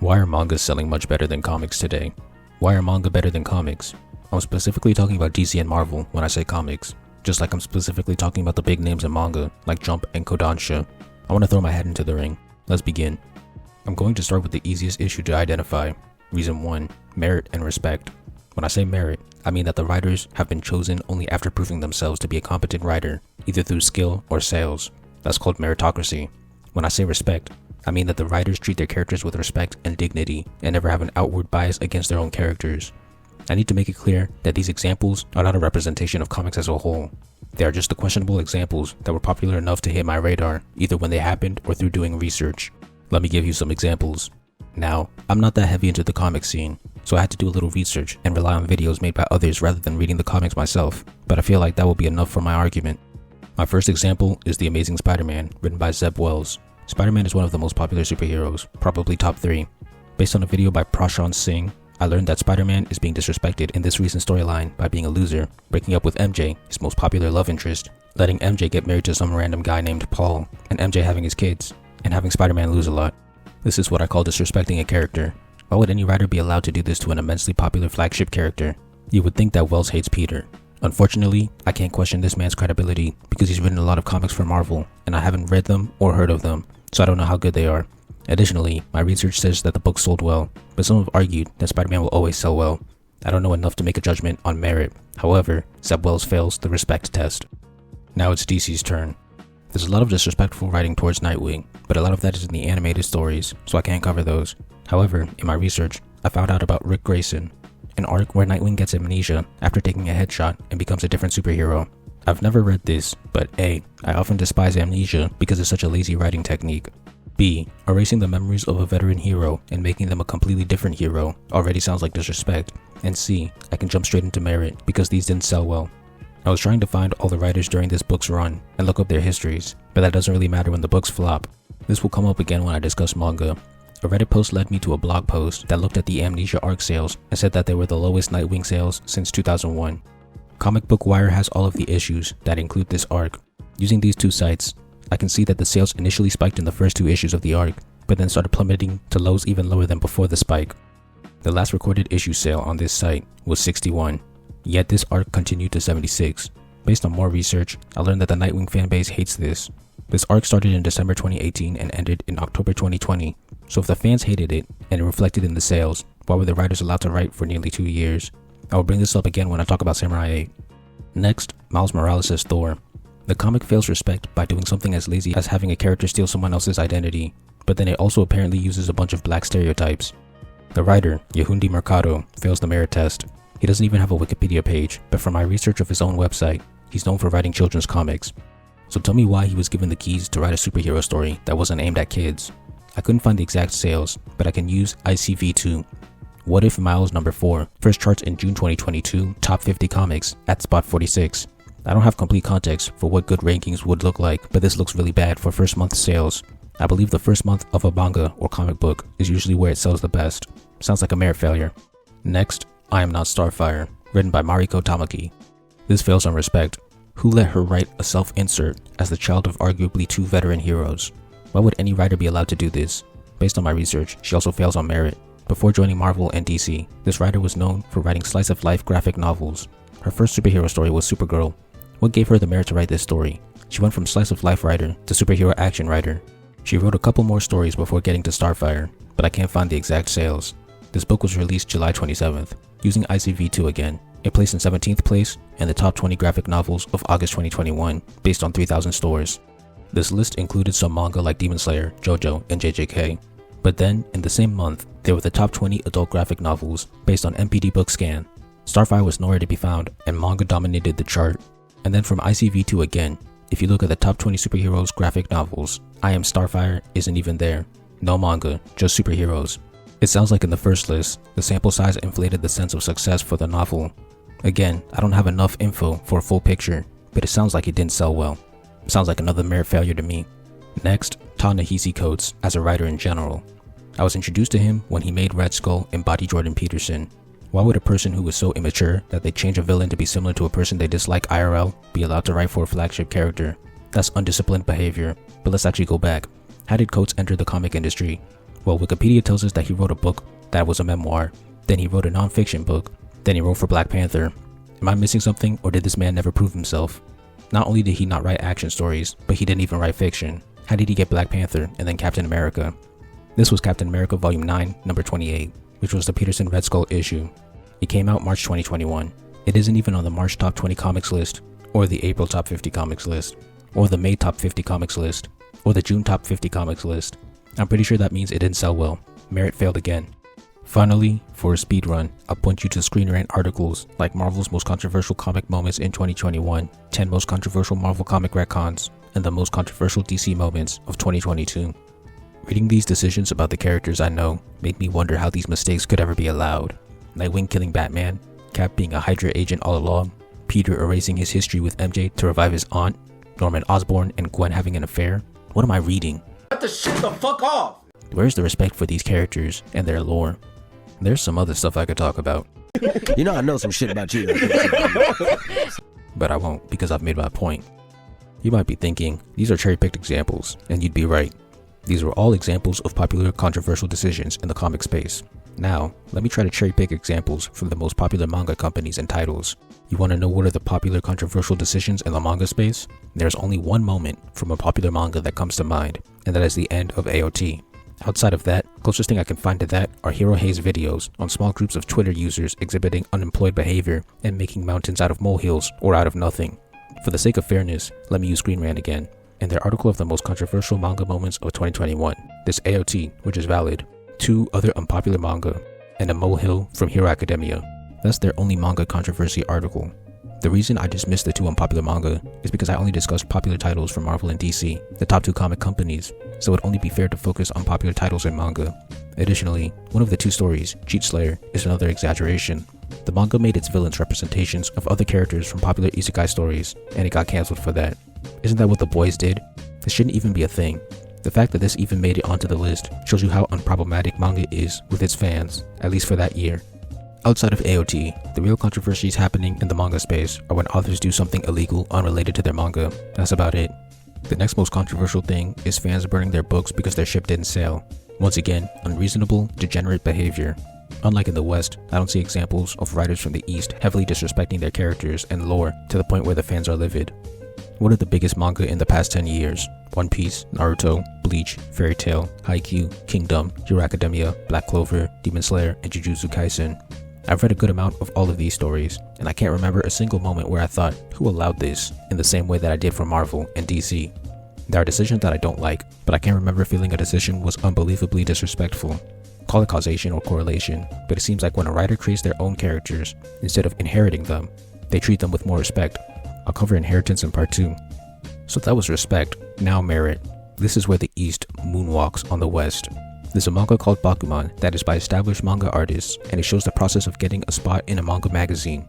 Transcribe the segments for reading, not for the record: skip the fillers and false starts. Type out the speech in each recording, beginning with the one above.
Why are mangas selling much better than comics today? Why are manga better than comics? I'm specifically talking about DC and Marvel when I say comics, just like I'm specifically talking about the big names in manga like Jump and Kodansha. I want to throw my hat into the ring. Let's begin. I'm going to start with the easiest issue to identify. Reason 1, merit and respect. When I say merit, I mean that the writers have been chosen only after proving themselves to be a competent writer, either through skill or sales. That's called meritocracy. When I say respect, I mean that the writers treat their characters with respect and dignity and never have an outward bias against their own characters. I need to make it clear that these examples are not a representation of comics as a whole. They are just the questionable examples that were popular enough to hit my radar, either when they happened or through doing research. Let me give you some examples. Now, I'm not that heavy into the comic scene, so I had to do a little research and rely on videos made by others rather than reading the comics myself, but I feel like that will be enough for my argument. My first example is The Amazing Spider-Man, written by Zeb Wells. Spider-Man is one of the most popular superheroes, probably top 3. Based on a video by Prashant Singh, I learned that Spider-Man is being disrespected in this recent storyline by being a loser, breaking up with MJ, his most popular love interest, letting MJ get married to some random guy named Paul, and MJ having his kids, and having Spider-Man lose a lot. This is what I call disrespecting a character. Why would any writer be allowed to do this to an immensely popular flagship character? You would think that Wells hates Peter. Unfortunately, I can't question this man's credibility because he's written a lot of comics for Marvel, and I haven't read them or heard of them, so I don't know how good they are. Additionally, my research says that the book sold well, but some have argued that Spider-Man will always sell well. I don't know enough to make a judgment on merit. However, Zeb Wells fails the respect test. Now it's DC's turn. There's a lot of disrespectful writing towards Nightwing, but a lot of that is in the animated stories, so I can't cover those. However, in my research, I found out about Ric Grayson, an arc where Nightwing gets amnesia after taking a headshot and becomes a different superhero. I've never read this, but A, I often despise amnesia because it's such a lazy writing technique. B, erasing the memories of a veteran hero and making them a completely different hero already sounds like disrespect. And C, I can jump straight into merit because these didn't sell well. I was trying to find all the writers during this book's run and look up their histories, but that doesn't really matter when the books flop. This will come up again when I discuss manga. A Reddit post led me to a blog post that looked at the Amnesia arc sales and said that they were the lowest Nightwing sales since 2001. Comic Book Wire has all of the issues that include this arc. Using these two sites, I can see that the sales initially spiked in the first 2 issues of the arc, but then started plummeting to lows even lower than before the spike. The last recorded issue sale on this site was 61, yet this arc continued to 76. Based on more research, I learned that the Nightwing fanbase hates this. This arc started in December 2018 and ended in October 2020, so if the fans hated it and it reflected in the sales, why were the writers allowed to write for nearly 2 years? I will bring this up again when I talk about Samurai 8. Next, Miles Morales as Thor. The comic fails respect by doing something as lazy as having a character steal someone else's identity, but then it also apparently uses a bunch of black stereotypes. The writer, Yehundi Mercado, fails the merit test. He doesn't even have a Wikipedia page, but from my research of his own website, he's known for writing children's comics. So tell me why he was given the keys to write a superhero story that wasn't aimed at kids. I couldn't find the exact sales, but I can use ICV2. What If Miles number 4 first charts in June 2022 top 50 comics at spot 46. I don't have complete context for what good rankings would look like, but this looks really bad for first month sales. I believe the first month of a manga or comic book is usually where it sells the best. Sounds like a merit failure. Next, I Am Not Starfire, written by Mariko Tamaki. This fails on respect. Who let her write a self-insert as the child of arguably 2 veteran heroes? Why would any writer be allowed to do this? Based on my research, she also fails on merit. Before joining Marvel and DC, this writer was known for writing slice-of-life graphic novels. Her first superhero story was Supergirl. What gave her the merit to write this story? She went from slice-of-life writer to superhero action writer. She wrote a couple more stories before getting to Starfire, but I can't find the exact sales. This book was released July 27th, using ICV2 again. It placed in 17th place in the top 20 graphic novels of August 2021, based on 3,000 stores. This list included some manga like Demon Slayer, JoJo, and JJK. But then, in the same month, there were the top 20 adult graphic novels, based on MPD Bookscan. Starfire was nowhere to be found, and manga dominated the chart. And then from ICV2 again, if you look at the top 20 superheroes graphic novels, I Am Starfire isn't even there. No manga, just superheroes. It sounds like in the first list, the sample size inflated the sense of success for the novel. Again, I don't have enough info for a full picture, but it sounds like it didn't sell well. Sounds like another merit failure to me. Next, Ta-Nehisi Coates as a writer in general. I was introduced to him when he made Red Skull embody Jordan Peterson. Why would a person who was so immature that they change a villain to be similar to a person they dislike IRL be allowed to write for a flagship character? That's undisciplined behavior. But let's actually go back. How did Coates enter the comic industry? Well, Wikipedia tells us that he wrote a book that was a memoir, then he wrote a non-fiction book, then he wrote for Black Panther. Am I missing something, or did this man never prove himself? Not only did he not write action stories, but he didn't even write fiction. How did he get Black Panther and then Captain America? This was Captain America Volume 9, number 28, which was the Peterson Red Skull issue. It came out March 2021. It isn't even on the March Top 20 Comics list, or the April Top 50 Comics list, or the May Top 50 Comics list, or the June Top 50 Comics list. I'm pretty sure that means it didn't sell well. Merit failed again. Finally, for a speed run, I'll point you to Screen Rant articles like Marvel's most controversial comic moments in 2021, 10 most controversial Marvel comic retcons, and the most controversial DC moments of 2022. Reading these decisions about the characters I know made me wonder how these mistakes could ever be allowed. Nightwing killing Batman, Cap being a Hydra agent all along, Peter erasing his history with MJ to revive his aunt, Norman Osborn and Gwen having an affair. What am I reading? Shut the fuck off! Where's the respect for these characters and their lore? There's some other stuff I could talk about. You know I know some shit about you. But I won't, because I've made my point. You might be thinking, these are cherry-picked examples, and you'd be right. These were all examples of popular controversial decisions in the comic space. Now, let me try to cherry-pick examples from the most popular manga companies and titles. You want to know what are the popular controversial decisions in the manga space? There's only one moment from a popular manga that comes to mind, and that is the end of AOT. Outside of that, closest thing I can find to that are Hero Hayes videos on small groups of Twitter users exhibiting unemployed behavior and making mountains out of molehills or out of nothing. For the sake of fairness, let me use Screen Rant again. In their article of the most controversial manga moments of 2021, this AOT, which is valid, 2 other unpopular manga, and a molehill from Hero Academia. That's their only manga controversy article. The reason I dismissed the 2 unpopular manga is because I only discussed popular titles from Marvel and DC, the top 2 comic companies, so it would only be fair to focus on popular titles in manga. Additionally, one of the 2 stories, Cheat Slayer, is another exaggeration. The manga made its villains representations of other characters from popular isekai stories, and it got cancelled for that. Isn't that what The Boys did? This shouldn't even be a thing. The fact that this even made it onto the list shows you how unproblematic manga is with its fans, at least for that year. Outside of AOT, the real controversies happening in the manga space are when authors do something illegal unrelated to their manga. That's about it. The next most controversial thing is fans burning their books because their ship didn't sell. Once again, unreasonable, degenerate behavior. Unlike in the West, I don't see examples of writers from the East heavily disrespecting their characters and lore to the point where the fans are livid. What are the biggest manga in the past 10 years? One Piece, Naruto, Bleach, Fairy Tail, Haikyuu, Kingdom, Hero Academia, Black Clover, Demon Slayer, and Jujutsu Kaisen. I've read a good amount of all of these stories, and I can't remember a single moment where I thought, who allowed this, in the same way that I did for Marvel and DC. There are decisions that I don't like, but I can't remember feeling a decision was unbelievably disrespectful. Call it causation or correlation, but it seems like when a writer creates their own characters, instead of inheriting them, they treat them with more respect. I'll cover inheritance in part 2. So that was respect, now merit. This is where the East moonwalks on the West. There's a manga called Bakuman that is by established manga artists, and it shows the process of getting a spot in a manga magazine.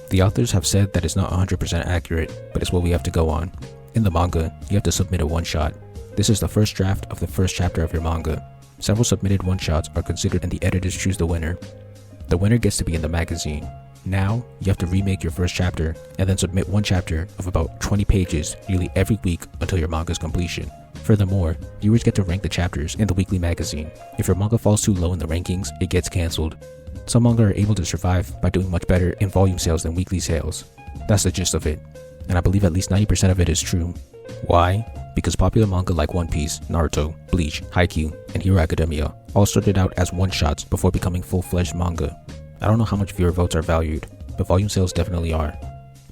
The authors have said that it's not 100% accurate, but it's what we have to go on. In the manga, you have to submit a one-shot. This is the first draft of the first chapter of your manga. Several submitted one-shots are considered and the editors choose the winner. The winner gets to be in the magazine. Now, you have to remake your first chapter and then submit one chapter of about 20 pages nearly every week until your manga's completion. Furthermore, viewers get to rank the chapters in the weekly magazine. If your manga falls too low in the rankings, it gets cancelled. Some manga are able to survive by doing much better in volume sales than weekly sales. That's the gist of it, and I believe at least 90% of it is true. Why? Because popular manga like One Piece, Naruto, Bleach, Haikyuu, and Hero Academia all started out as one-shots before becoming full-fledged manga. I don't know how much viewer votes are valued, but volume sales definitely are.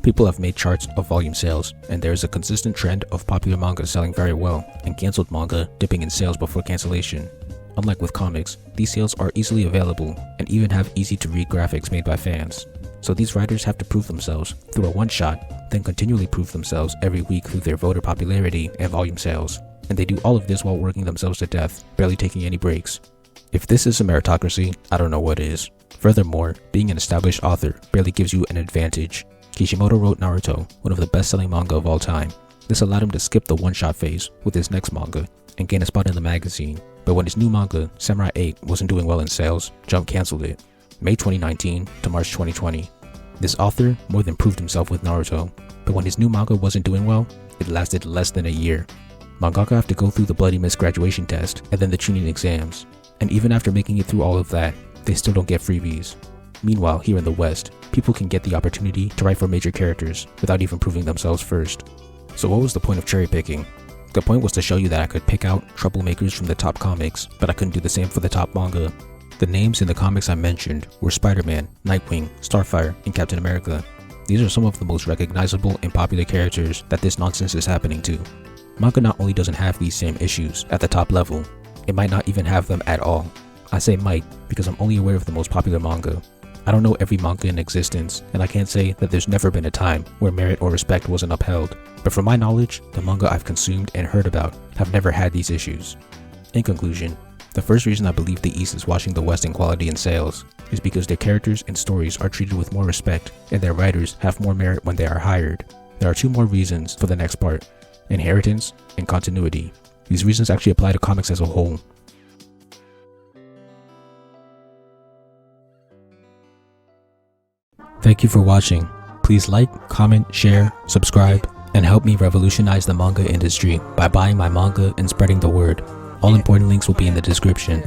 People have made charts of volume sales, and there is a consistent trend of popular manga selling very well, and cancelled manga dipping in sales before cancellation. Unlike with comics, these sales are easily available, and even have easy-to-read graphics made by fans. So these writers have to prove themselves through a one-shot, then continually prove themselves every week through their voter popularity and volume sales. And they do all of this while working themselves to death, barely taking any breaks. If this is a meritocracy, I don't know what is. Furthermore, being an established author barely gives you an advantage. Kishimoto wrote Naruto, one of the best-selling manga of all time. This allowed him to skip the one-shot phase with his next manga and gain a spot in the magazine. But when his new manga, Samurai 8, wasn't doing well in sales, Jump cancelled it. May 2019 to March 2020. This author more than proved himself with Naruto, but when his new manga wasn't doing well, it lasted less than a year. Mangaka have to go through the bloody mist graduation test and then the Chunin exams. And even after making it through all of that, they still don't get freebies. Meanwhile, here in the West, people can get the opportunity to write for major characters without even proving themselves first. So what was the point of cherry picking? The point was to show you that I could pick out troublemakers from the top comics, but I couldn't do the same for the top manga. The names in the comics I mentioned were Spider-Man, Nightwing, Starfire, and Captain America. These are some of the most recognizable and popular characters that this nonsense is happening to. Manga not only doesn't have these same issues at the top level, it might not even have them at all. I say might because I'm only aware of the most popular manga. I don't know every manga in existence, and I can't say that there's never been a time where merit or respect wasn't upheld, but from my knowledge, the manga I've consumed and heard about have never had these issues. In conclusion, the first reason I believe the East is watching the West in quality and sales is because their characters and stories are treated with more respect, and their writers have more merit when they are hired. There are two more reasons for the next part: inheritance and continuity. These reasons actually apply to comics as a whole. Thank you for watching. Please like, comment, share, subscribe, and help me revolutionize the manga industry by buying my manga and spreading the word. All important links will be in the description.